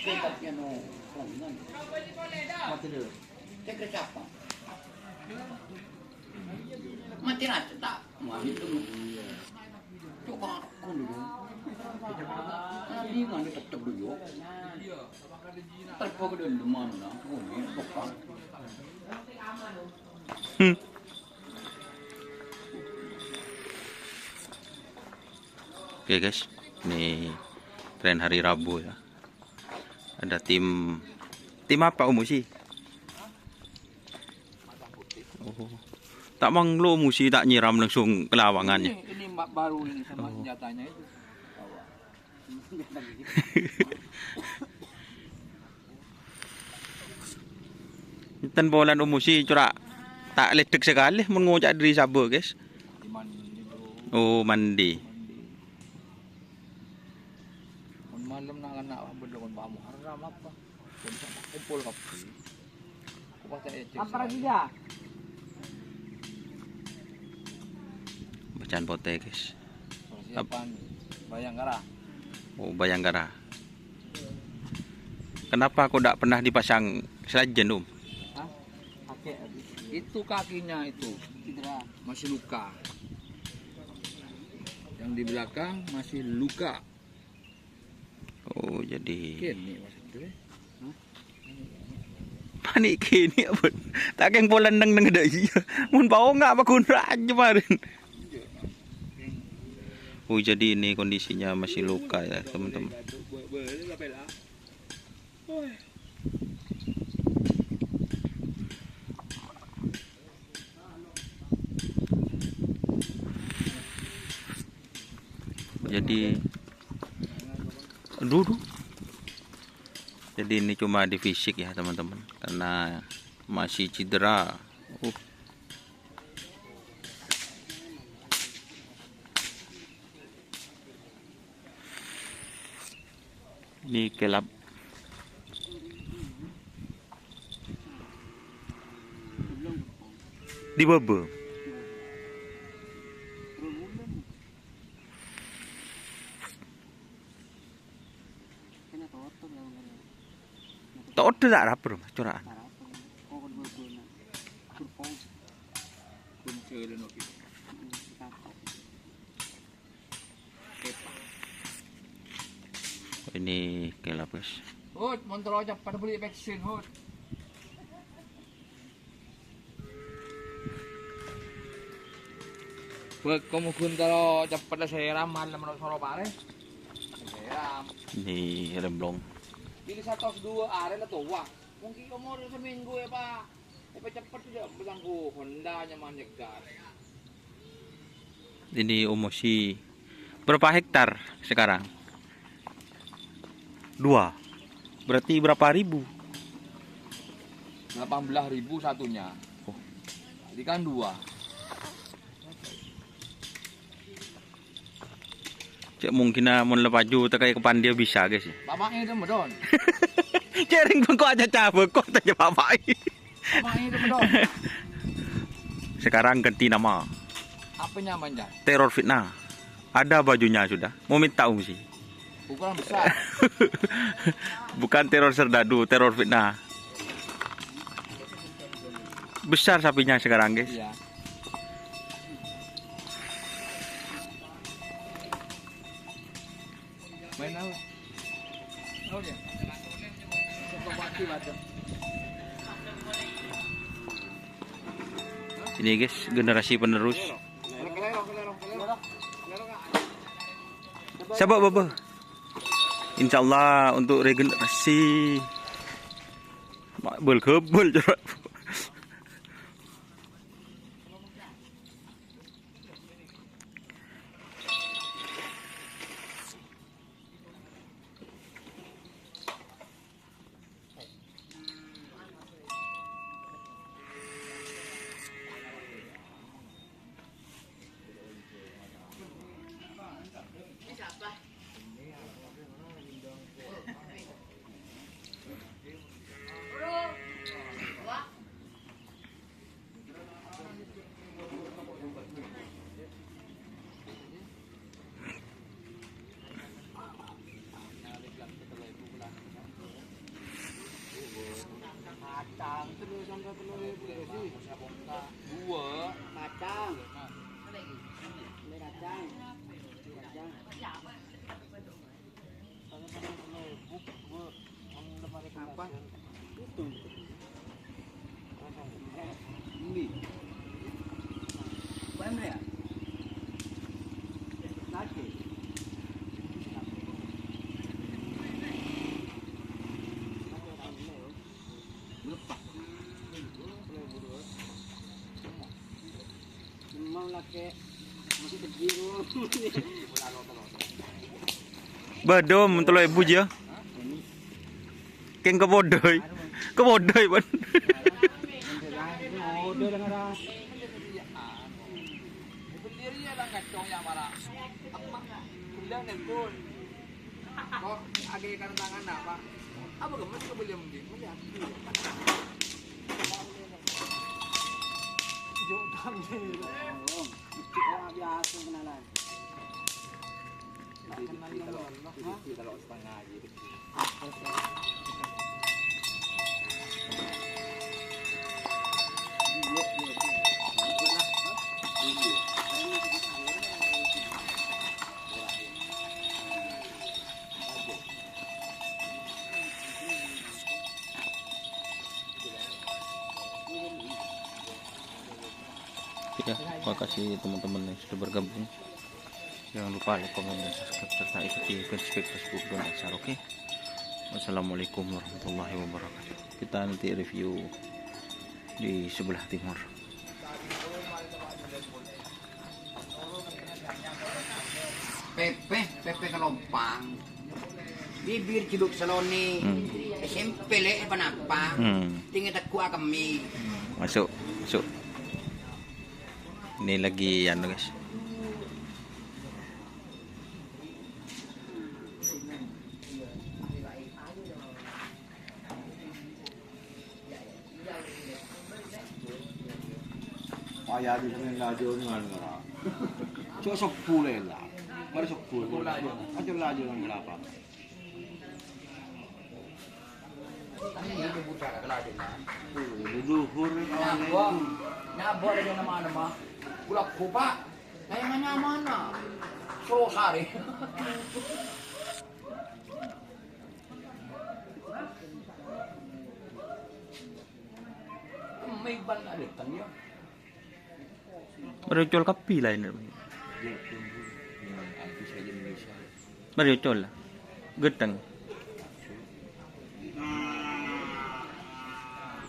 Setupnya no, kan? Mati dulu. Cek ke siapa? Mati aja tak, mau itu. Coba aku dulu. Nanti nggak tetap dulu. Terpukul dulu mana? Oh ini bukan. Oke guys, ini tren hari Rabu ya. Ada tim apa Musi? Oh, tak mang lo Musi tak nyiram langsung ke lawangannya. Ini mbak baru ini sama senjatanya itu. Ten bolan Musi curak tak ledek sekali mengocak dari Sabah guys. Oh mandi. Malam nak berdua kamu haram apa? Kumpul kopi. Apa lagi ya? Bacaan pote guys. Persiapan Bayangkara. Oh Bayangkara. Kenapa kau tak pernah dipasang selajen Hah? Itu kakinya itu cedera, masih luka. Yang di belakang masih luka. Oh jadi Kini maksudnya. panik kini apa? Tak keng polan nang dah iya. Mun bau nggak apa aja kemarin. Oh jadi ini kondisinya masih luka ya teman-teman. Jadi aduh. Jadi ini cuma di fisik ya teman-teman karena masih cedera. Ini kelab di bawah. Tak ada tak rapper mas curaan. Ini kelap guys. Hut, montro aja pada beli vaksin hut. Buat kamu kuntaro cepat lah saya ramal menurut soro pare. Saya Ini remblong. pilih 102 are lah tuh wah. Mungkin kamu udah seminggu ya pak. Cepet juga belangku Honda nyaman nyegar. Ini Umusi berapa hektar sekarang? 2. Berarti berapa ribu? 18.000 satunya. Oh. Jadi kan 2. Cek mungkin mau lepas ju terkait kepan dia bisa guys. Bapaknya itu medon. Cering pun kok aja cabut kok tanya bapak. Bapaknya itu medon. Sekarang ganti nama. Apa namanya? Teror fitnah. Ada bajunya sudah. Mau minta sih. Ukuran besar. Bukan teror serdadu, teror fitnah. Besar sapinya sekarang guys. Iya. Main apa? Oh ya. Ini guys generasi penerus. Siapa baba? Insya Allah untuk regenerasi. Makbul kebul coba. Dua. Kacang. Beli kacang. Apa? Itu. Ini. Berapa ya? Lagi. Lepas. Mau laki masih terbiru. Bedom untuk lo ibu je. Keng kebodoy. Kebodoy ban. Udah dengan orang. Berdiri ya lang kacong yang marah. Apa? Kulang nelpon. Kok agak ikan tangan apa? Apa gemes ke beliau mungkin? Melihat. Jodoh ni. Oh, orang biasa kenalan. Tak kenal nama Allah. Kalau setengah aja. Ya, terima kasih teman-teman yang sudah bergabung. Jangan lupa like, komen, dan subscribe serta ikuti fanspage Facebook dan Ansar. Oke. Wassalamualaikum warahmatullahi wabarakatuh. Kita nanti review di sebelah timur. Pepe kelompang. Bibir ciduk saloni. SMP le panapang. Tinggal takua kami. Masuk. Ini lagi anu guys. Ayah di sana laju dengan orang. Cuma sok pulih lah. Mari sok pulih. Aja laju dengan berapa? Ini buta keladi lah. Duhur. Nabok ada nama-nama. Bulak kupa. Kayaknya mana? Solo sari. May ban ada tanya. Baru jual kopi lain. Baru jual lah. Gedang.